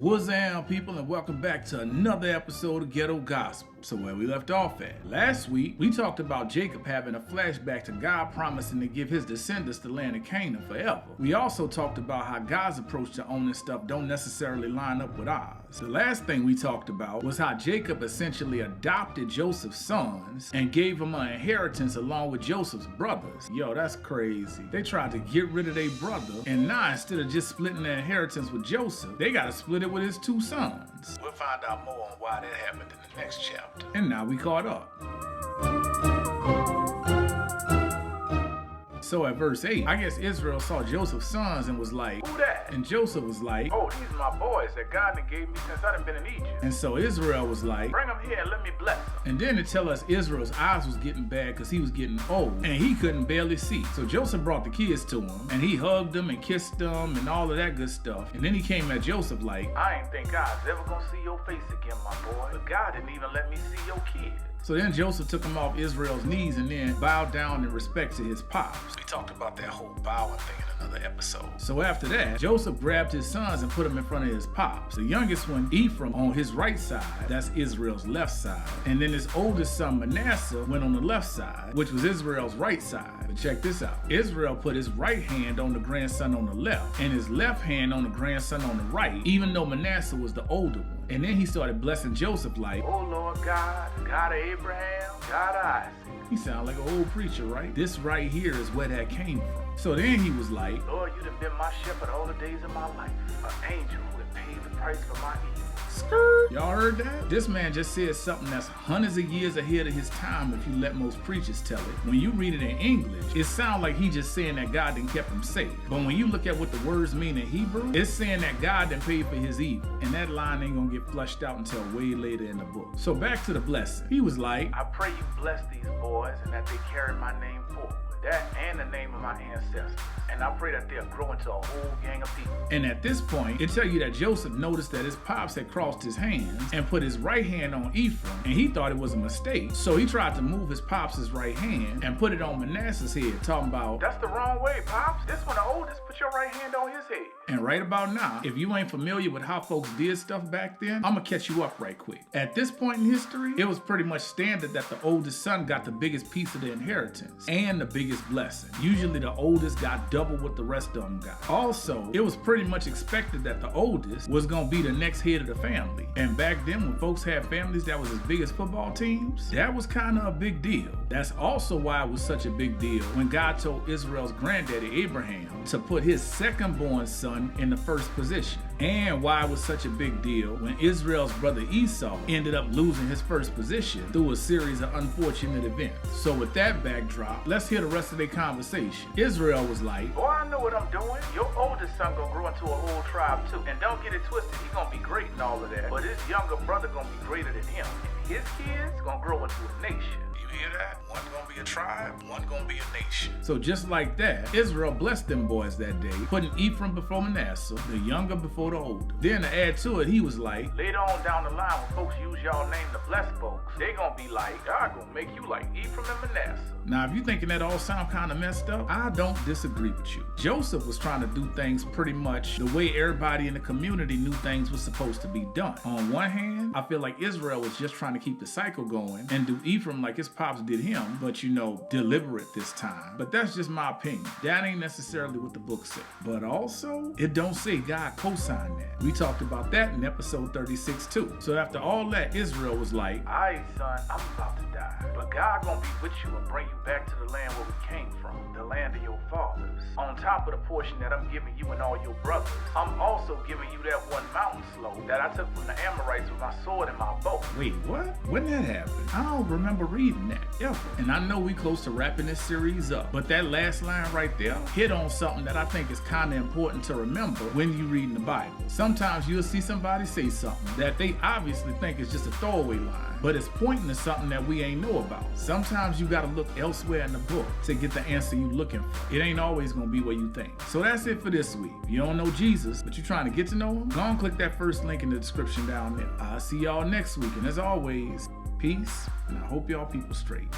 What's up, people, and welcome back to another episode of Ghetto Gospel. So where we left off at. Last week, we talked about Jacob having a flashback to God promising to give his descendants the land of Canaan forever. We also talked about how God's approach to owning stuff don't necessarily line up with ours. The last thing we talked about was how Jacob essentially adopted Joseph's sons and gave them an inheritance along with Joseph's brothers. Yo, that's crazy. They tried to get rid of their brother, and now instead of just splitting their inheritance with Joseph, they gotta split it with his two sons. We'll find out more on why that happened in the next chapter. And now we caught up. So at verse 8, I guess Israel saw Joseph's sons and was like, "Who that?" And Joseph was like, "Oh, these are my boys that God done gave me since I done been in Egypt." And so Israel was like, "Bring them here and let me bless them." And then it tell us Israel's eyes was getting bad because he was getting old and he couldn't barely see. So Joseph brought the kids to him and he hugged them and kissed them and all of that good stuff. And then he came at Joseph like, "I ain't think God's ever gonna see your face again, my boy. But God didn't even let me see your kid." So then Joseph took him off Israel's knees and then bowed down in respect to his pops. We talked about that whole bowing thing in another episode. So after that, Joseph grabbed his sons and put them in front of his pops. The youngest one, Ephraim, on his right side, that's Israel's left side. And then his oldest son, Manasseh, went on the left side, which was Israel's right side. But check this out. Israel put his right hand on the grandson on the left and his left hand on the grandson on the right, even though Manasseh was the older one. And then he started blessing Joseph like, "Oh Lord God, God of Abraham, God of Isaac." He sounded like an old preacher, right? This right here is where that came from. So then he was like, "Lord, you done been my shepherd all the days of my life. An angel who had paid the price for my evil." Skirt. Y'all heard that? This man just said something that's hundreds of years ahead of his time if you let most preachers tell it. When you read it in English, it sounds like he just saying that God done kept him safe. But when you look at what the words mean in Hebrew, it's saying that God done paid for his evil. And that line ain't gonna get flushed out until way later in the book. So back to the blessing. He was like, "I pray you bless these boys and that they carry my name forward. That and the name of my ancestors. And I pray that they'll grow into a whole gang of people." And at this point, it tell you that Joseph noticed that his pops had crossed his hands and put his right hand on Ephraim, and he thought it was a mistake. So he tried to move his pops' right hand and put it on Manasseh's head, talking about, "That's the wrong way, Pops. This one the oldest, put your right hand on his head." And right about now, if you ain't familiar with how folks did stuff back then, I'ma catch you up right quick. At this point in history, it was pretty much standard that the oldest son got the biggest piece of the inheritance and the biggest blessing. Usually the oldest got double what the rest of them got. Also, it was pretty much expected that the oldest was gonna be the next head of the family. And back then when folks had families that was as big as football teams, that was kind of a big deal. That's also why it was such a big deal when God told Israel's granddaddy Abraham to put his second born son in the first position. And why it was such a big deal when Israel's brother Esau ended up losing his first position through a series of unfortunate events. So with that backdrop, let's hear the rest of their conversation. Israel was like, "Boy, I know what I'm doing. Your oldest son gonna grow into a whole tribe too. And don't get it twisted, he gonna be great and all of that. But his younger brother gonna be greater than him. And his kids gonna grow into a nation." You hear that? One gonna be a tribe, one gonna be a nation. So just like that, Israel blessed them boys that day, putting Ephraim before Manasseh, the younger before the older. Then to add to it, he was like, "Later on down the line, when folks use y'all name to bless folks, they gonna be like, God gonna make you like Ephraim and Manasseh." Now, if you thinking that all sound kind of messed up, I don't disagree with you. Joseph was trying to do things pretty much the way everybody in the community knew things was supposed to be done. On one hand, I feel like Israel was just trying to keep the cycle going and do Ephraim like his pops did him, but deliberate this time. But that's just my opinion. That ain't necessarily what the book said. But also, it don't say God co-signed that. We talked about that in episode 36 too. So after all that, Israel was like, "All right, son, I'm about to die. But God gonna be with you and bring you back to the land where we came from, the land of your fathers. On top of the portion that I'm giving you and all your brothers, I'm also giving you that one mountain slope that I took from the Amorites with my sword and my bow." Wait, what? When that happened? I don't remember reading that ever. And I know we close to wrapping this series up, but that last line right there hit on something that I think is kind of important to remember when you reading the Bible. Sometimes you'll see somebody say something that they obviously think is just a throwaway line, but it's pointing to something that we ain't know about. Sometimes you gotta look elsewhere in the book to get the answer you looking for. It ain't always gonna be where you think. So that's it for this week. If you don't know Jesus, but you're trying to get to know him, go and click that first link in the description down there. I'll see y'all next week, and as always, peace, and I hope y'all people straight.